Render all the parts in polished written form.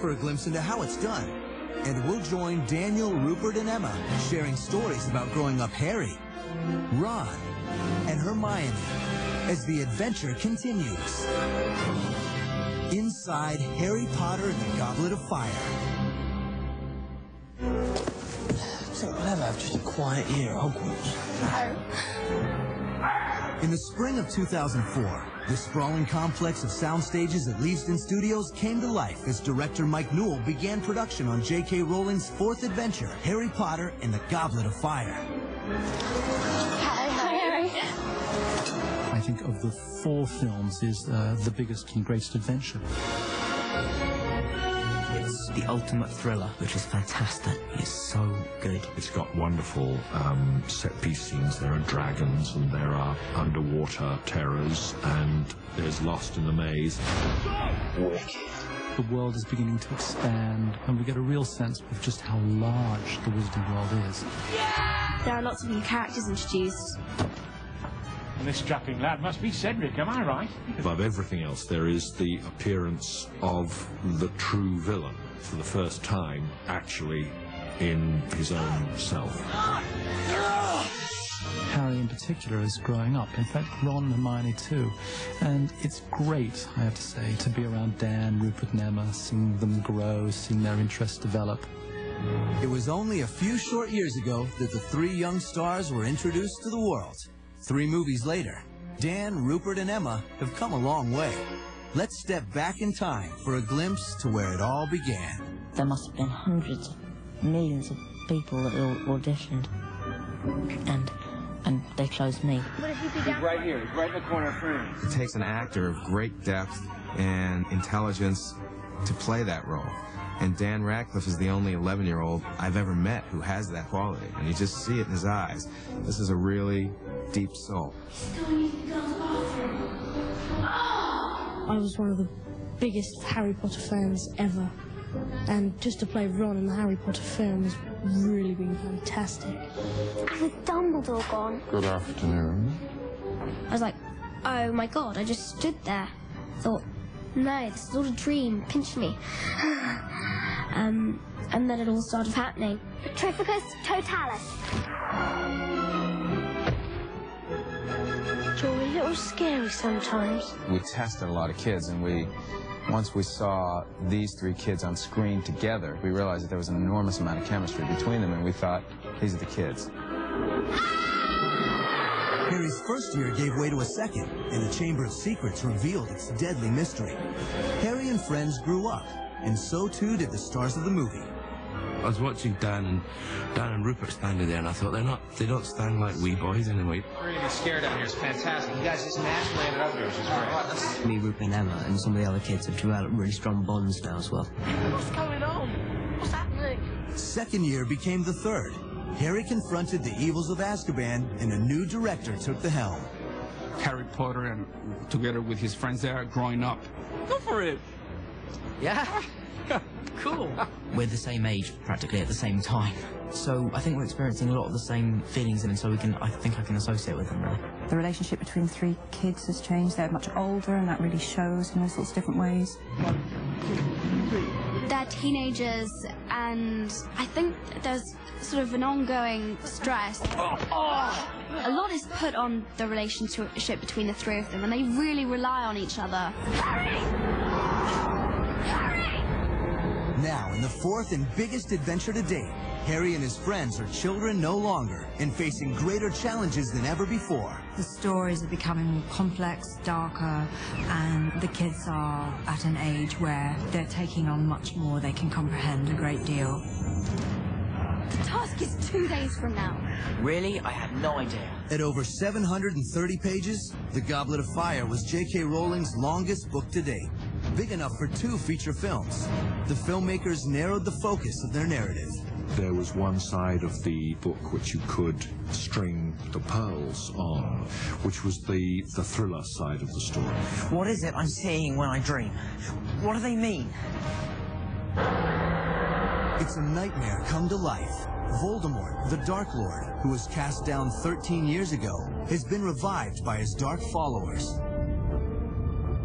for a glimpse into how it's done. And we'll join Daniel, Rupert, and Emma sharing stories about growing up Harry, Ron, and Hermione as the adventure continues. Inside Harry Potter and the Goblet of Fire. I think we'll ever have just a quiet year at Hogwarts. In the spring of 2004, the sprawling complex of sound stages at Leavesden Studios came to life as director Mike Newell began production on J.K. Rowling's fourth adventure, Harry Potter and the Goblet of Fire. Hi, Harry. I think of the 4 films is the biggest and greatest adventure. It's the ultimate thriller, which is fantastic. It's so good. It's got wonderful set-piece scenes. There are dragons, and there are underwater terrors, and there's Lost in the Maze. Wicked. The world is beginning to expand, and we get a real sense of just how large the Wizarding world is. Yeah! There are lots of new characters introduced. And this strapping lad must be Cedric, am I right? Above everything else, there is the appearance of the true villain for the first time, actually in his own self. Harry in particular is growing up. In fact, Ron and Hermione too. And it's great, I have to say, to be around Dan, Rupert and Emma, seeing them grow, seeing their interests develop. It was only a few short years ago that the 3 young stars were introduced to the world. 3 movies later, Dan, Rupert, and Emma have come a long way. Let's step back in time for a glimpse to where it all began. There must have been hundreds of millions of people that all auditioned. And they chose me. He's right here. He's right in the corner of frame. It takes an actor of great depth and intelligence to play that role. And Dan Radcliffe is the only 11-year-old I've ever met who has that quality. And you just see it in his eyes. This is a really deep soul. I was one of the biggest Harry Potter fans ever. And just to play Ron in the Harry Potter film has really been fantastic. And with Dumbledore gone, Good afternoon. I was like, oh my god, I just stood there. Thought, no, this is all a dream, pinch me. And then it all started happening. Petrificus Totalis. It's a little scary sometimes. We tested a lot of kids, and once we saw these 3 kids on screen together, we realized that there was an enormous amount of chemistry between them, and we thought, these are the kids. Harry's first year gave way to a second, and the Chamber of Secrets revealed its deadly mystery. Harry and friends grew up, and so too did the stars of the movie. I was watching Dan and Rupert standing there, and I thought they don't stand like wee boys anyway. Really scared down here. It's fantastic. You guys just naturally landed up here, which is great. Me, Rupert and Emma and some of the other kids have developed really strong bonds now as well. What's going on? What's happening? Second year became the third. Harry confronted the evils of Azkaban, and a new director took the helm. Harry Potter, and together with his friends there, growing up. Go for it! Yeah? Cool. We're the same age, practically at the same time. So I think we're experiencing a lot of the same feelings, and so I think I can associate with them, really. The relationship between 3 kids has changed. They're much older, and that really shows in all sorts of different ways. 1, 2, 3. They're teenagers, and I think there's sort of an ongoing stress. A lot is put on the relationship between the 3 of them, and they really rely on each other. Now, in the 4th and biggest adventure to date, Harry and his friends are children no longer and facing greater challenges than ever before. The stories are becoming more complex, darker, and the kids are at an age where they're taking on much more. They can comprehend a great deal. The task is 2 days from now. Really? I had no idea. At over 730 pages, The Goblet of Fire was J.K. Rowling's longest book to date, big enough for 2 feature films. The filmmakers narrowed the focus of their narrative. There was one side of the book which you could string the pearls on, which was the thriller side of the story. What is it I'm seeing when I dream? What do they mean? It's a nightmare come to life. Voldemort, the Dark Lord, who was cast down 13 years ago, has been revived by his dark followers.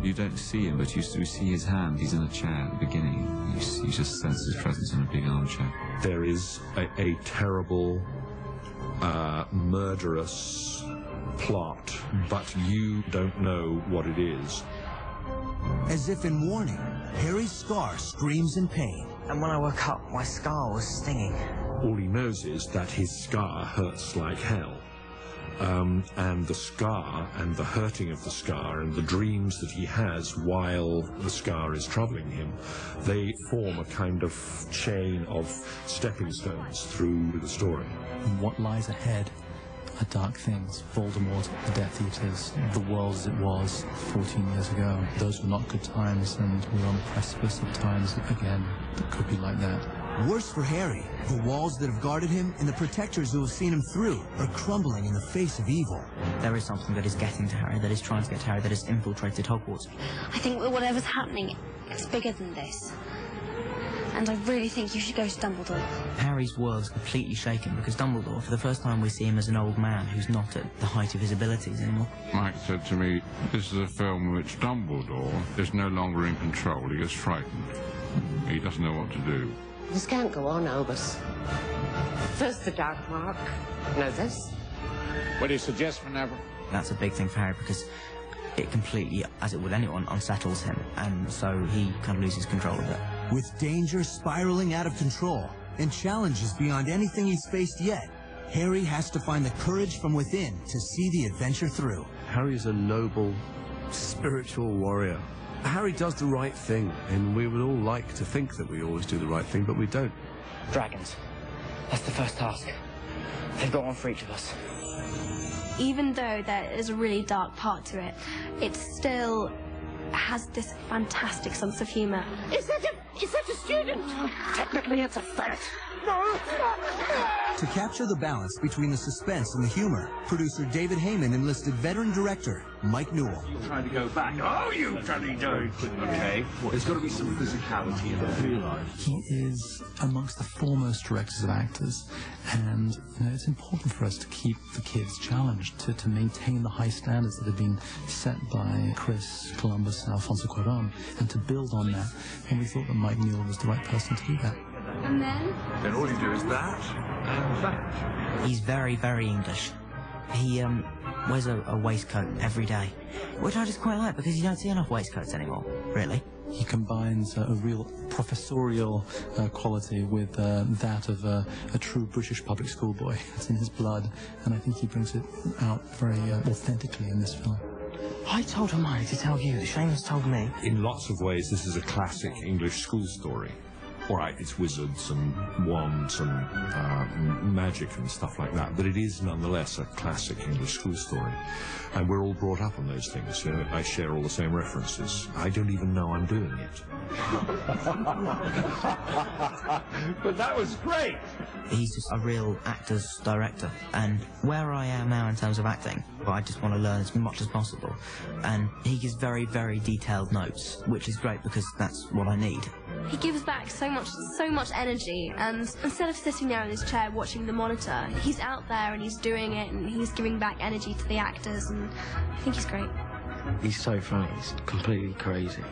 You don't see him, but you see his hand. He's in a chair at the beginning. You just sense his presence in a big armchair. There is a terrible, murderous plot, but you don't know what it is. As if in warning, Harry's scar screams in pain. And when I woke up, my scar was stinging. All he knows is that his scar hurts like hell. And the scar and the hurting of the scar and the dreams that he has while the scar is troubling him, they form a kind of chain of stepping stones through the story. And what lies ahead are dark things. Voldemort, the Death Eaters, the world as it was 14 years ago. Those were not good times, and we're on the precipice of times again that could be like that. Worse for Harry, the walls that have guarded him and the protectors who have seen him through are crumbling in the face of evil. There is something that is getting to Harry, that is trying to get to Harry, that has infiltrated Hogwarts. I think that whatever's happening, it's bigger than this. And I really think you should go to Dumbledore. Harry's world's completely shaken because Dumbledore, for the first time we see him as an old man who's not at the height of his abilities anymore. Mike said to me, this is a film in which Dumbledore is no longer in control. He is frightened. He doesn't know what to do. This can't go on, Albus. First the Dark Mark, now this. What do you suggest for Neville? That's a big thing for Harry because it completely, as it would anyone, unsettles him, and so he kind of loses control of it. With danger spiraling out of control and challenges beyond anything he's faced yet, Harry has to find the courage from within to see the adventure through. Harry is a noble, spiritual warrior. Harry does the right thing, and we would all like to think that we always do the right thing, but we don't. Dragons. That's the first task. They've got one for each of us. Even though there is a really dark part to it, it still has this fantastic sense of humour. Is that a student? Technically, it's a threat. To capture the balance between the suspense and the humor, producer David Heyman enlisted veteran director Mike Newell. You're trying to go back. Oh, you bloody do. Okay. Well, there's got to be some physicality in there. He is amongst the foremost directors of actors, and it's important for us to keep the kids challenged, to maintain the high standards that have been set by Chris Columbus and Alfonso Cuarón, and to build on that. And we thought that Mike Newell was the right person to do that. And then? Then all you do is that and that. He's very, very English. He wears a waistcoat every day, which I just quite like because you don't see enough waistcoats anymore, really. He combines a real professorial quality with that of a true British public school boy. It's in his blood, and I think he brings it out very authentically in this film. I told Hermione to tell you. Seamus told me. In lots of ways, this is a classic English school story. All right, it's wizards and wands and magic and stuff like that, but it is nonetheless a classic English school story. And we're all brought up on those things. You know, I share all the same references. I don't even know I'm doing it. But that was great. He's just a real actor's director, and where I am now in terms of acting, I just want to learn as much as possible. And he gives very, very detailed notes, which is great because that's what I need. He gives back so much energy, and instead of sitting there in his chair watching the monitor, he's out there and he's doing it, and he's giving back energy to the actors, and I think he's great. He's so funny, he's completely crazy.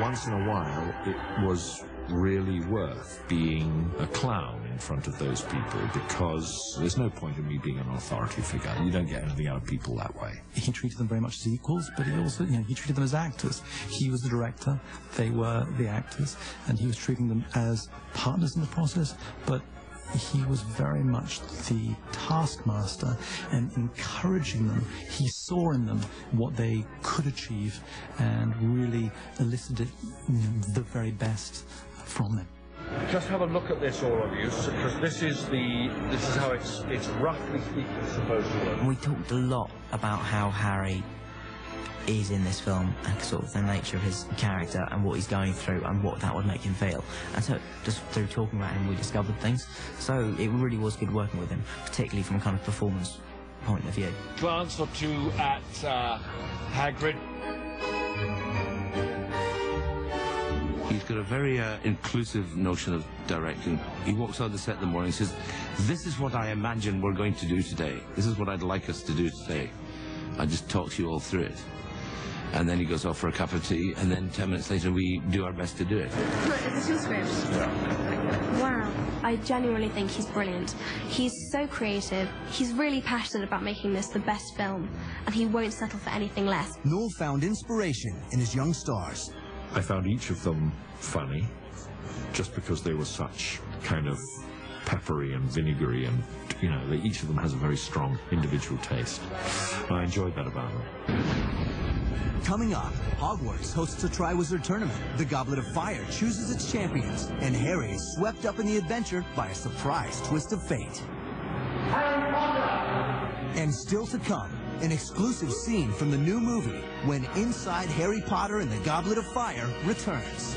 Once in a while, it was really worth being a clown in front of those people, because there's no point in me being an authority figure. You don't get anything out of people that way. He treated them very much as equals, but he also, he treated them as actors. He was the director, they were the actors, and he was treating them as partners in the process, but he was very much the taskmaster and encouraging them. He saw in them what they could achieve and really elicited the very best from them. Just have a look at this, all of you, because this is how it's roughly speaking supposed to look. We talked a lot about how Harry is in this film and sort of the nature of his character and what he's going through and what that would make him feel. And so just through talking about him, we discovered things. So it really was good working with him, particularly from a kind of performance point of view. Glance or two at Hagrid. He's got a very inclusive notion of directing. He walks out the set in the morning and says, "This is what I imagine we're going to do today. This is what I'd like us to do today." I just talk you all through it. and then he goes off for a cup of tea, and then 10 minutes later we do our best to do it. Look, it's your script. Wow. I genuinely think he's brilliant. He's so creative. He's really passionate about making this the best film, and he won't settle for anything less. Noel found inspiration in his young stars. I found each of them funny, just because they were such kind of peppery and vinegary, and you know, each of them has a very strong individual taste. I enjoyed that about them. Coming up, Hogwarts hosts a Triwizard Tournament. The Goblet of Fire chooses its champions, and Harry is swept up in the adventure by a surprise twist of fate. And still to come, an exclusive scene from the new movie when Inside Harry Potter and the Goblet of Fire returns.